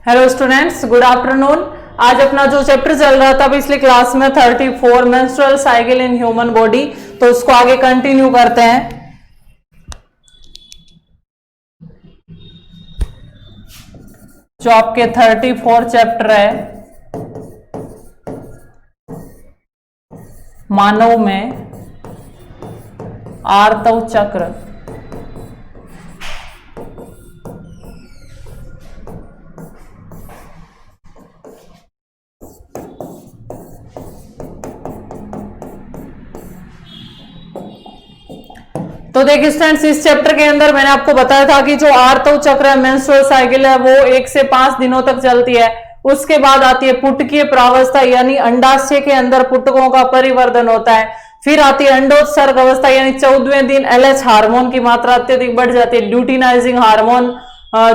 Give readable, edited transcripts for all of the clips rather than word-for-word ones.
Hello students, good afternoon. आज अपना जो चैप्टर चल रहा था पिछली क्लास में 34 menstrual cycle in human body, तो उसको आगे कंटिन्यू करते हैं। जो आपके 34 चैप्टर है मानव में आर्तव चक्र। तो देखिए स्टूडेंट्स, इस चैप्टर के अंदर मैंने आपको बताया था कि जो आर्तव चक्र है, मेंस्ट्रुअल साइकिल है, वो 1 से 5 दिनों तक चलती है। उसके बाद आती है पुटकीय प्रावस्था, यानी अंडाशय के अंदर पुटकों का परिवर्धन होता है। फिर आती है अंडोत्सर्ग अवस्था, यानी 14वें दिन एलएच हार्मोन की मात्रा अत्यधिक बढ़ जाती है, ल्यूटिनाइजिंग हार्मोन,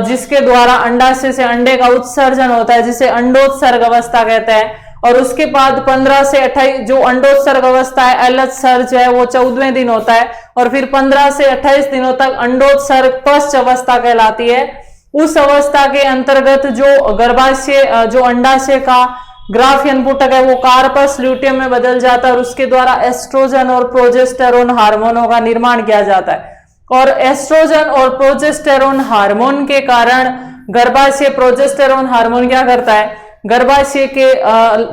जिसके द्वारा अंडाशय से अंडे का उत्सर्जन होता है, जिसे अंडोत्सर्ग अवस्था कहते हैं। और उसके बाद 15 से 28 जो अंडोत्सर्ग अवस्था है, एलएच सर्ज है, वो 14वें दिन होता है। और फिर 15 से 28 दिनों तक अंडोत्सर्ग पश्च अवस्था कहलाती है। उस अवस्था के अंतर्गत जो गर्भाशय जो अंडाशय का ग्राफियन पुटक है, वो कार्पस ल्यूटियम में बदल जाता है और उसके द्वारा एस्ट्रोजन और प्रोजेस्टेरोन हार्मोनों का निर्माण किया जाता है। और एस्ट्रोजन और प्रोजेस्टेरोन हार्मोन के कारण गर्भाशय प्रोजेस्टेरोन हार्मोन क्या करता है, गर्भाशय के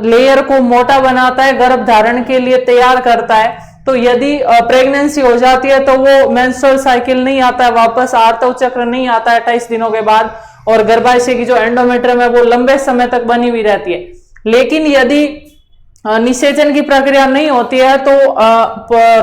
लेयर को मोटा बनाता है, गर्भ धारण के लिए तैयार करता है। तो यदि प्रेगनेंसी हो जाती है तो वो मेंस्ट्रुअल साइकिल नहीं आता है, वापस आर्तव चक्र नहीं आता है 28 दिनों के बाद, और गर्भाशय की जो एंडोमेट्रियम है वो लंबे समय तक बनी हुई रहती है। लेकिन यदि निषेचन की प्रक्रिया नहीं होती है तो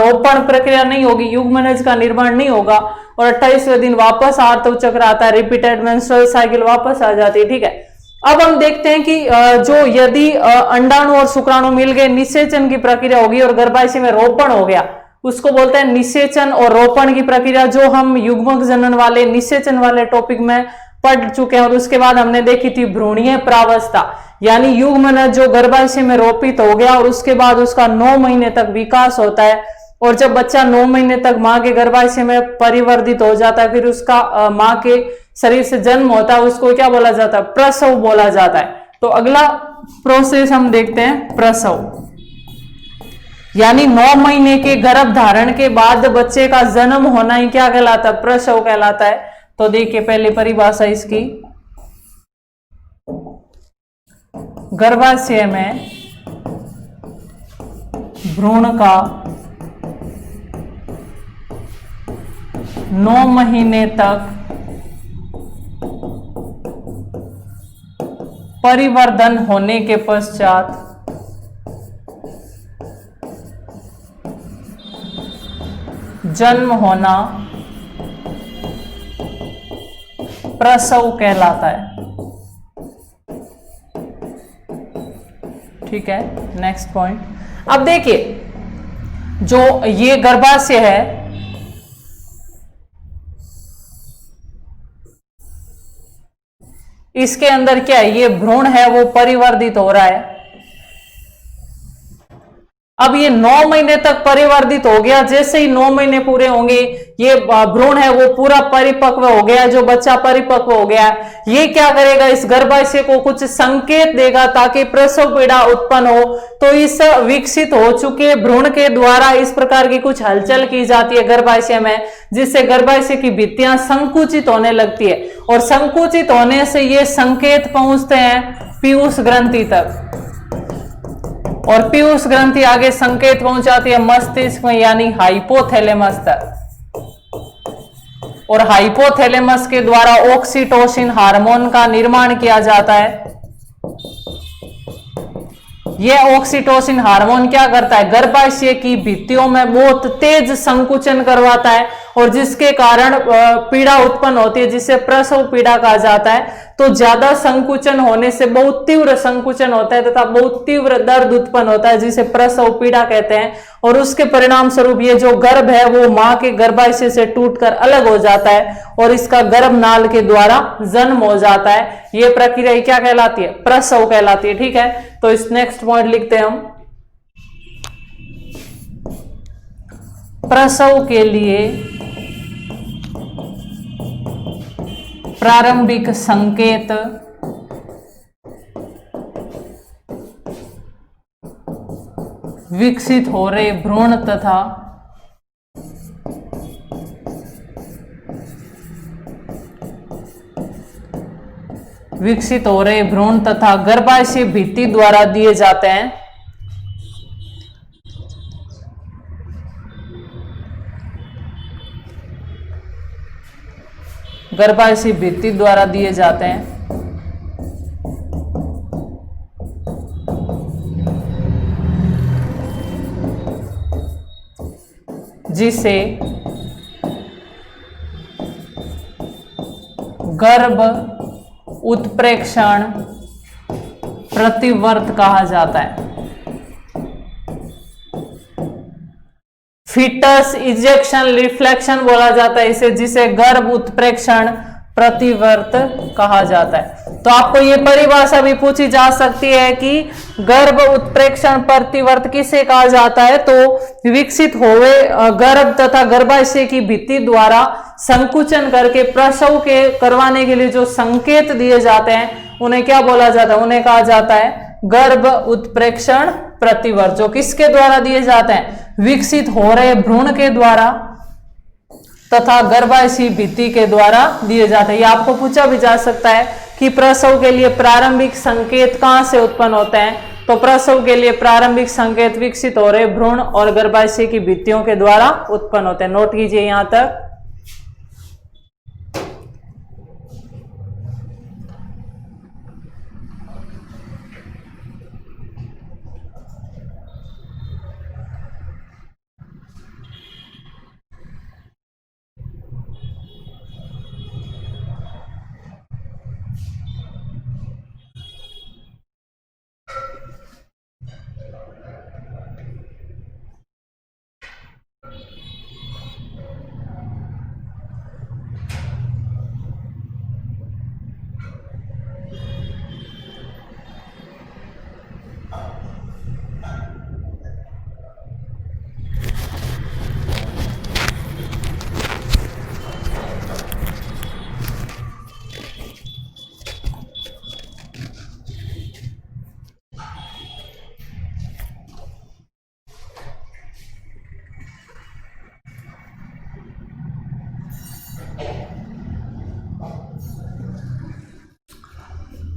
रोपण प्रक्रिया नहीं होगी, युग्मनज का निर्माण नहीं होगा, और 28वें दिन वापस आर्तव चक्र आता है, रिपीटेड मेंस्ट्रुअल साइकिल वापस आ जाती है। ठीक है, अब हम देखते हैं कि जो यदि अंडाणु और शुक्राणु मिल गए, निषेचन की प्रक्रिया होगी और गर्भाशय में रोपण हो गया, उसको बोलते हैं निषेचन और रोपण की प्रक्रिया, जो हम युग्मक जनन वाले निषेचन वाले टॉपिक में पढ़ चुके हैं। और उसके बाद हमने देखी थी भ्रूणीय प्रावस्था, यानी युग्मनज जो गर्भाशय में रोपित हो गया और उसके बाद उसका 9 महीने तक विकास होता है। और जब बच्चा 9 महीने तक मां के गर्भाशय में परिवर्तित हो जाता है, फिर उसका मां के शरीर से जन्म होता है, उसको क्या बोला जाता है, प्रसव बोला जाता है। तो अगला प्रोसेस हम देखते हैं, प्रसव, यानी 9 महीने के गर्भ धारण के बाद बच्चे का जन्म होना ही क्या कहलाता है, प्रसव कहलाता है। तो देखिए पहले परिभाषा इसकी, गर्भाशय में भ्रूण का 9 महीने तक परिवर्धन होने के पश्चात जन्म होना प्रसव कहलाता है। ठीक है, नेक्स्ट पॉइंट। अब देखिए जो ये गर्भाशय है, इसके अंदर क्या है, ये भ्रूण है वो परिवर्तित हो रहा है। अब ये 9 महीने तक परिवर्तित हो गया, जैसे ही 9 महीने पूरे होंगे ये भ्रूण है वो पूरा परिपक्व हो गया, जो बच्चा परिपक्व हो गया, ये क्या करेगा, इस गर्भाशय को कुछ संकेत देगा ताकि प्रसव पीड़ा उत्पन्न हो। तो इस विकसित हो चुके भ्रूण के द्वारा इस प्रकार की कुछ हलचल की जाती है गर्भाशय में, जिससे गर्भाशय की भित्तियां संकुचित होने लगती है, और संकुचित होने से ये संकेत पहुंचते हैं पीयूष ग्रंथि तक, और पीयूष ग्रंथि आगे संकेत पहुंचाती है मस्तिष्क में, यानी हाइपोथैलेमस तक। और हाइपोथैलेमस के द्वारा ऑक्सीटोसिन हार्मोन का निर्माण किया जाता है। यह ऑक्सीटोसिन हार्मोन क्या करता है, गर्भाशय की भित्तियों में बहुत तेज संकुचन करवाता है, और जिसके कारण पीड़ा उत्पन्न होती है, जिसे प्रसव पीड़ा कहा जाता है। तो ज्यादा संकुचन होने से बहुत तीव्र संकुचन होता है तथा बहुत तीव्र दर्द उत्पन्न होता है, जिसे प्रसव पीड़ा कहते हैं। और उसके परिणाम स्वरूप ये जो गर्भ है वो मां के गर्भाशय से टूटकर अलग हो जाता है और इसका गर्भनाल के द्वारा जन्म हो जाता है। ये प्रक्रिया क्या कहलाती है, प्रसव कहलाती है। ठीक है, तो इस नेक्स्ट पॉइंट लिखते हैं हम, प्रसव के लिए प्रारंभिक संकेत विकसित हो रहे भ्रूण तथा गर्भाशय भित्ति द्वारा दिए जाते हैं। गर्भाशय भित्ति द्वारा दिए जाते हैं, जिसे गर्भ उत्प्रेक्षण प्रतिवर्त कहा जाता है। फीटस इजेक्शन रिफ्लेक्शन बोला जाता है इसे, जिसे गर्भ उत्प्रेक्षण प्रतिवर्त कहा जाता है। तो आपको ये परिभाषा भी पूछी जा सकती है कि गर्भ उत्प्रेक्षण प्रतिवर्त किसे कहा जाता है, तो विकसित हुए गर्भ तथा गर्भाशय की भित्ति द्वारा संकुचन करके प्रसव के करवाने के लिए जो संकेत दिए जाते हैं उन्हें क्या बोला जाता है, उन्हें कहा जाता है गर्भ उत्प्रेक्षण प्रतिवर्त, जो किसके द्वारा दिए जाते हैं, विकसित हो रहे भ्रूण के द्वारा तथा गर्भाशय भित्ति के द्वारा दिए जाते हैं। ये आपको पूछा भी जा सकता है कि प्रसव के लिए प्रारंभिक संकेत कहां से उत्पन्न होते हैं, तो प्रसव के लिए प्रारंभिक संकेत विकसित हो रहे भ्रूण और गर्भाशय की भित्तियों के द्वारा उत्पन्न होते हैं। नोट कीजिए यहां तक।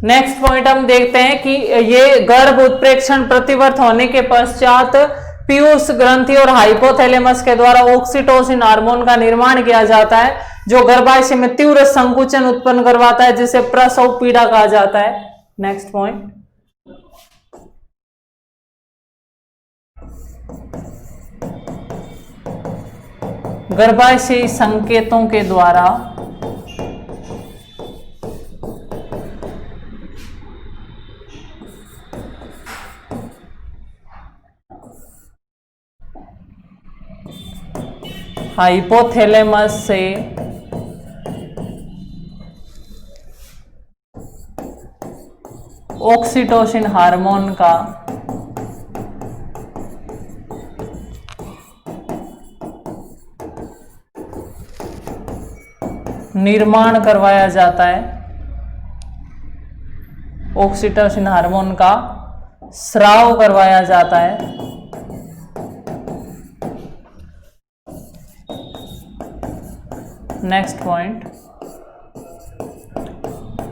नेक्स्ट पॉइंट हम देखते हैं कि ये गर्भ उत्प्रेक्षण प्रतिवर्त होने के पश्चात पीयूष ग्रंथि और हाइपोथैलेमस के द्वारा ऑक्सीटोसिन हार्मोन का निर्माण किया जाता है, जो गर्भाशय में तीव्र संकुचन उत्पन्न करवाता है, जिसे प्रसव पीड़ा कहा जाता है। नेक्स्ट पॉइंट, गर्भाशय संकेतों के द्वारा हाइपोथैलेमस से ऑक्सीटोसिन हार्मोन का निर्माण करवाया जाता है, ऑक्सीटोसिन हार्मोन का स्राव करवाया जाता है। नेक्स्ट पॉइंट,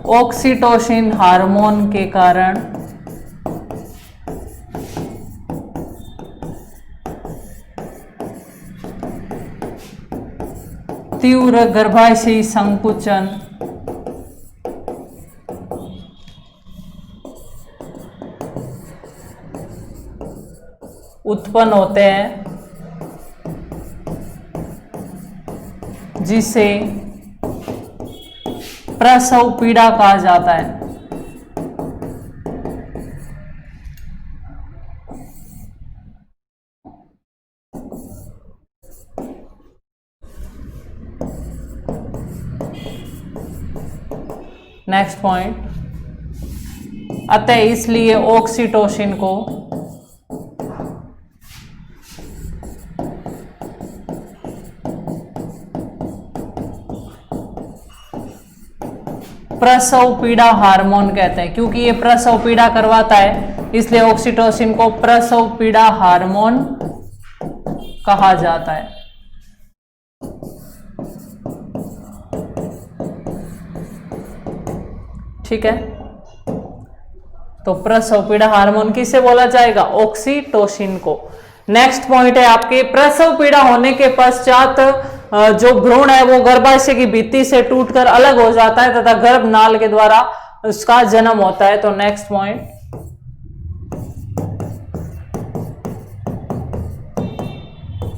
ऑक्सीटोसिन हार्मोन के कारण तीव्र गर्भाशयी संकुचन उत्पन्न होते हैं, जिसे प्रसव पीड़ा कहा जाता है। नेक्स्ट पॉइंट, अतः इसलिए ऑक्सीटोसिन को प्रसव पीड़ा हार्मोन कहते हैं, क्योंकि ये प्रसव पीड़ा करवाता है इसलिए ऑक्सीटोसिन को प्रसव पीड़ा हार्मोन कहा जाता है। ठीक है, तो प्रसव पीड़ा हार्मोन किसे बोला जाएगा? ऑक्सीटोसिन को। नेक्स्ट पॉइंट है आपके, प्रसव पीड़ा होने के पश्चात जो भ्रूण है वो गर्भाशय की भित्ति से टूटकर अलग हो जाता है तथा गर्भनाल के द्वारा उसका जन्म होता है। तो नेक्स्ट पॉइंट,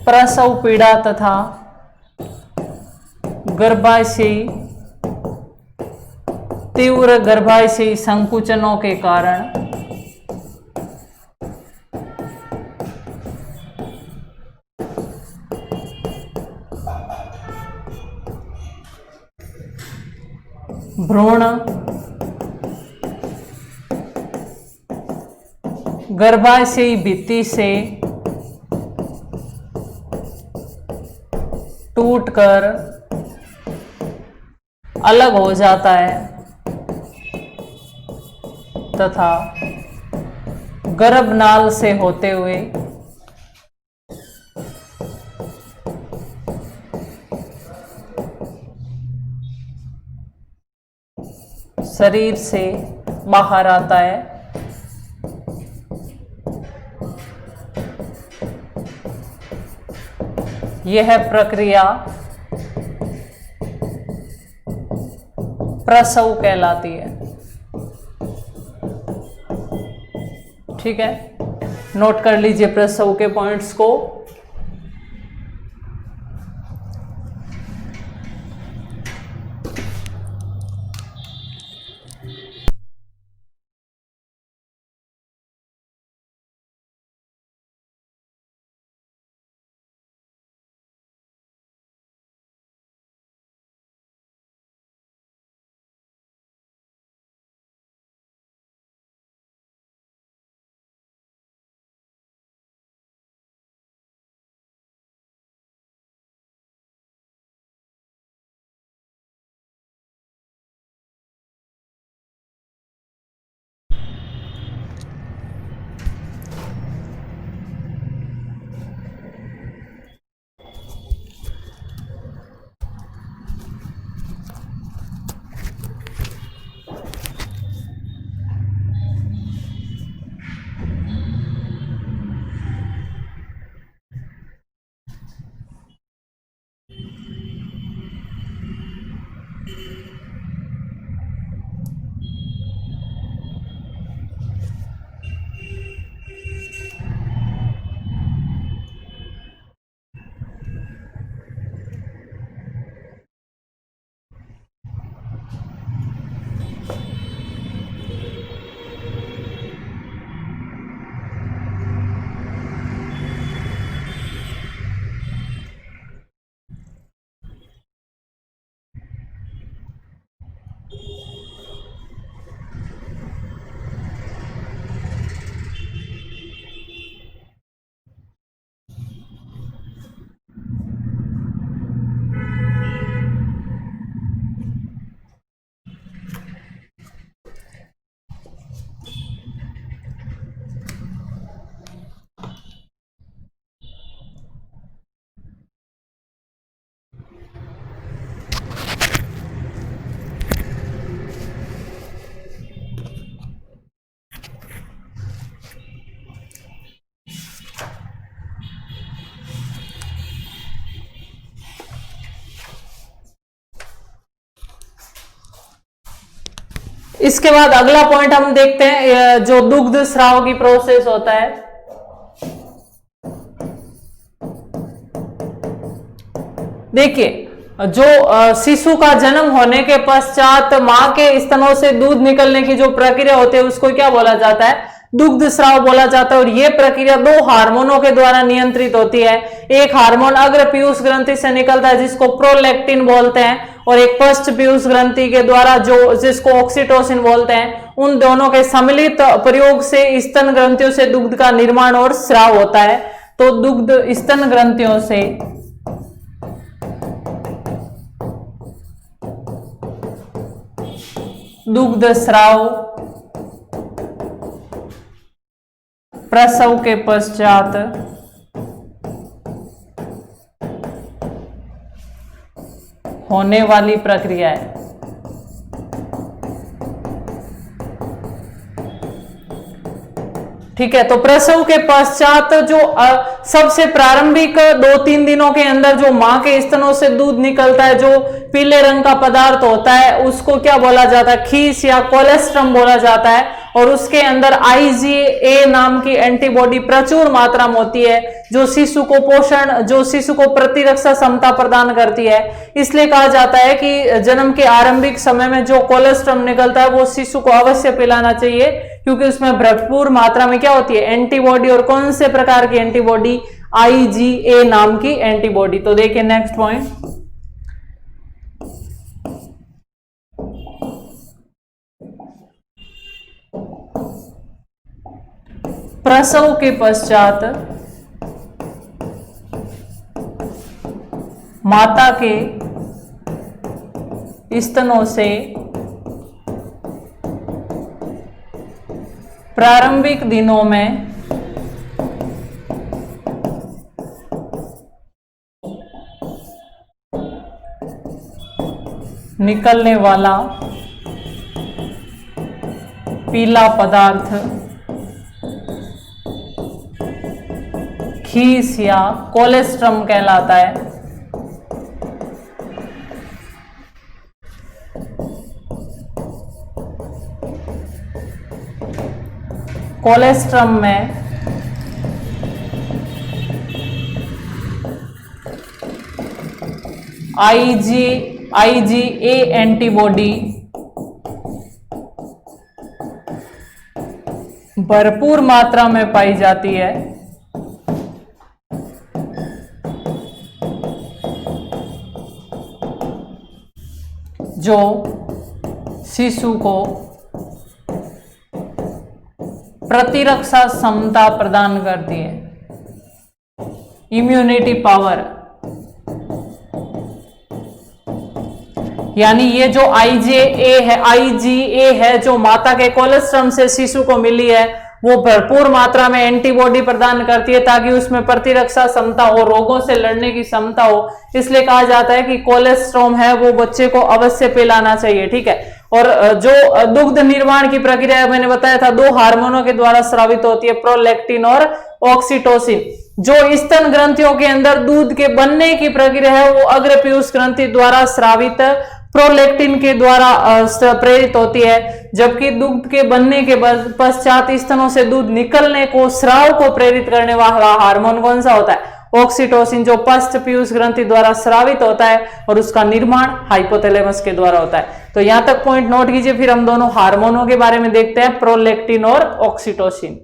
प्रसव पीड़ा तथा गर्भाशयी तीव्र गर्भाशयी संकुचनों के कारण भ्रूण गर्भाशयी भित्ति से टूटकर अलग हो जाता है तथा गर्भनाल से होते हुए शरीर से बाहर आता है। यह प्रक्रिया प्रसव कहलाती है। ठीक है, नोट कर लीजिए प्रसव के पॉइंट्स को। इसके बाद अगला पॉइंट हम देखते हैं, जो दुग्ध स्राव की प्रोसेस होता है। देखिए, जो शिशु का जन्म होने के पश्चात मां के स्तनों से दूध निकलने की जो प्रक्रिया होती है उसको क्या बोला जाता है? दुग्ध स्राव बोला जाता है। और यह प्रक्रिया दो हार्मोनों के द्वारा नियंत्रित होती है। एक हार्मोन अग्र पीयूष ग्रंथि से निकलता है जिसको प्रोलैक्टिन बोलते हैं, और एक पश्च पीयूष ग्रंथि के द्वारा जो जिसको ऑक्सीटोसिन बोलते हैं। उन दोनों के सम्मिलित प्रयोग से स्तन ग्रंथियों से दुग्ध का निर्माण और स्राव होता है। तो दुग्ध स्तन ग्रंथियों से दुग्ध स्राव प्रसव के पश्चात होने वाली प्रक्रिया है। ठीक है, तो प्रसव के पश्चात जो सबसे प्रारंभिक 2-3 दिनों के अंदर जो मां के स्तनों से दूध निकलता है, जो पीले रंग का पदार्थ होता है, उसको क्या बोला जाता है? खीस या कोलेस्ट्रम बोला जाता है। और उसके अंदर IgA नाम की एंटीबॉडी प्रचुर मात्रा में होती है, जो शिशु को पोषण, जो शिशु को प्रतिरक्षा क्षमता प्रदान करती है। इसलिए कहा जाता है कि जन्म के आरंभिक समय में जो कोलेस्ट्रम निकलता है वो शिशु को अवश्य पिलाना चाहिए, क्योंकि उसमें भरपूर मात्रा में क्या होती है? एंटीबॉडी। और कौन से प्रकार की एंटीबॉडी? IgA नाम की एंटीबॉडी। तो देखिए नेक्स्ट पॉइंट, प्रसव के पश्चात माता के स्तनों से प्रारंभिक दिनों में निकलने वाला पीला पदार्थ खीस या कोलेस्ट्रम कहलाता है। कोलेस्ट्रम में IgA एंटीबॉडी भरपूर मात्रा में पाई जाती है, जो शिशु को प्रतिरक्षा क्षमता प्रदान करती है, इम्यूनिटी पावर। यानी ये जो IgA है जो माता के कोलेस्ट्रम से शिशु को मिली है, वो भरपूर मात्रा में एंटीबॉडी प्रदान करती है ताकि उसमें प्रतिरक्षा क्षमता हो, रोगों से लड़ने की क्षमता हो। इसलिए कहा जाता है कि कोलेस्ट्रॉम है वो बच्चे को अवश्य पिलाना चाहिए। ठीक है, और जो दुग्ध निर्माण की प्रक्रिया मैंने बताया था, 2 हार्मोनों के द्वारा स्रावित होती है, प्रोलैक्टिन और ऑक्सीटोसिन। जो स्तन ग्रंथियों के अंदर दूध के बनने की प्रक्रिया है वो अग्रपीयूष ग्रंथि द्वारा स्रावित प्रोलैक्टिन के द्वारा प्रेरित होती है, जबकि दुग्ध के बनने के पश्चात स्तनों से दूध निकलने को, स्राव को प्रेरित करने वाला हार्मोन कौन सा होता है? ऑक्सीटोसिन, जो पश्च पीयूष ग्रंथि द्वारा स्रावित होता है और उसका निर्माण हाइपोथैलेमस के द्वारा होता है। तो यहां तक पॉइंट नोट कीजिए। फिर हम दोनों हार्मोनों के बारे में देखते हैं, प्रोलैक्टिन और ऑक्सीटोसिन।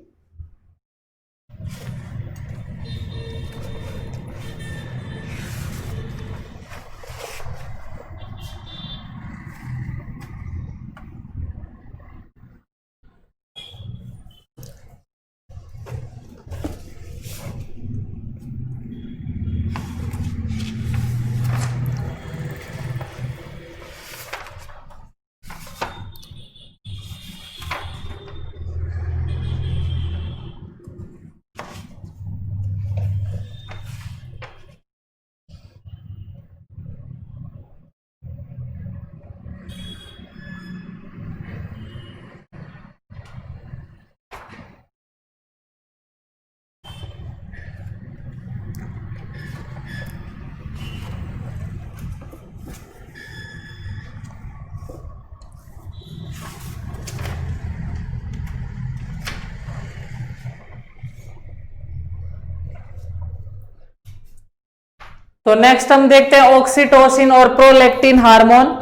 तो नेक्स्ट हम देखते हैं ऑक्सीटोसिन और प्रोलैक्टिन हार्मोन।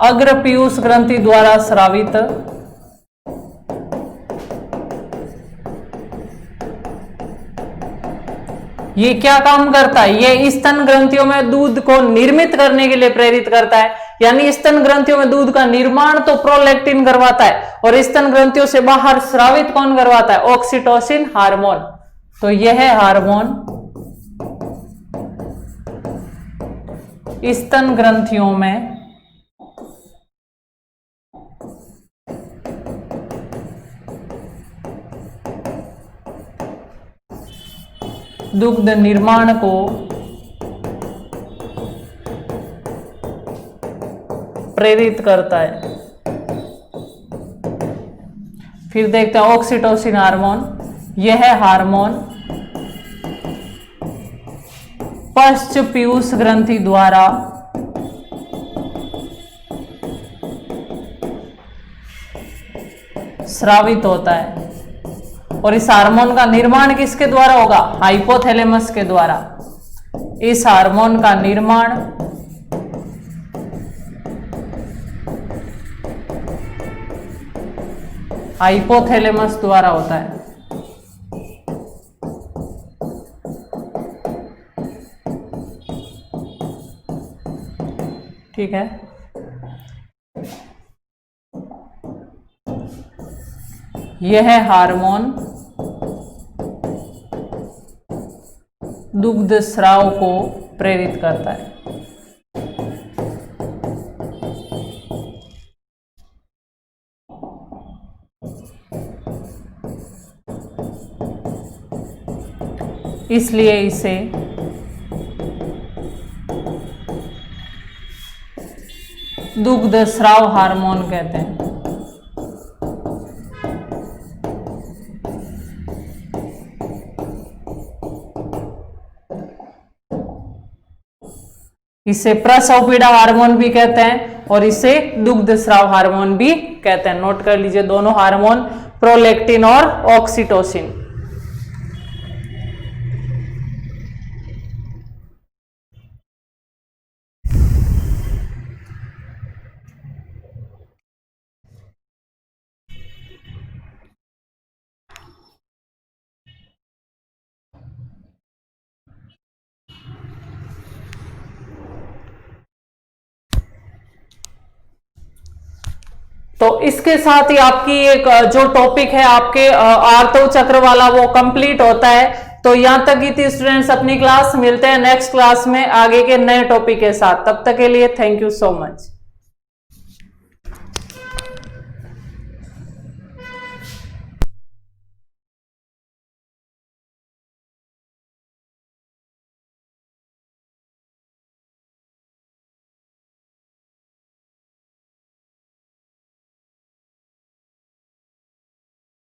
अग्र पीयूष ग्रंथि द्वारा स्रावित, ये क्या काम करता है? ये स्तन ग्रंथियों में दूध को निर्मित करने के लिए प्रेरित करता है, यानी स्तन ग्रंथियों में दूध का निर्माण तो प्रोलैक्टिन करवाता है और स्तन ग्रंथियों से बाहर स्रावित कौन करवाता है? Oxytocin hormone. तो यह हार्मोन स्तन ग्रंथियों में दुग्ध निर्माण को प्रेरित करता है। फिर देखते हैं ऑक्सीटोसिन हार्मोन। यह हार्मोन पश्च पीयूष ग्रंथि द्वारा स्रावित होता है और इस हार्मोन का निर्माण किसके द्वारा होगा? हाइपोथैलेमस के द्वारा। इस हार्मोन का निर्माण हाइपोथैलेमस द्वारा होता है। ठीक है, यह हार्मोन दुग्ध स्राव को प्रेरित करता है। इसलिए इसे दुग्ध स्राव हार्मोन कहते हैं। इसे प्रसव पीड़ा हार्मोन भी कहते हैं और इसे दुग्ध स्राव हार्मोन भी कहते हैं। नोट कर लीजिए दोनों हार्मोन, प्रोलैक्टिन और ऑक्सीटोसिन। तो इसके साथ ही आपकी एक जो टॉपिक है आपके आर्तव चक्र वाला वो कंप्लीट होता है। तो यहां तक की थी स्टूडेंट्स अपनी क्लास। मिलते हैं नेक्स्ट क्लास में आगे के नए टॉपिक के साथ। तब तक के लिए थैंक यू सो मच।